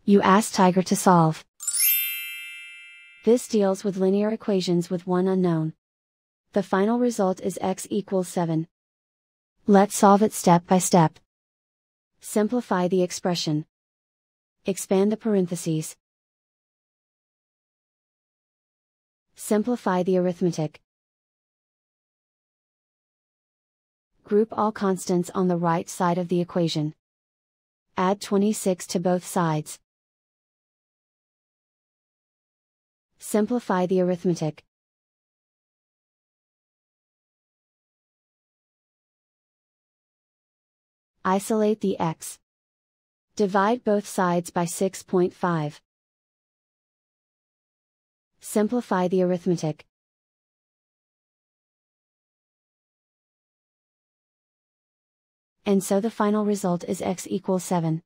You ask Tiger to solve. This deals with linear equations with one unknown. The final result is x equals 7. Let's solve it step by step. Simplify the expression. Expand the parentheses. Simplify the arithmetic. Group all constants on the right side of the equation. Add 26 to both sides. Simplify the arithmetic. Isolate the x. Divide both sides by 6.5. Simplify the arithmetic. And so the final result is x equals 7.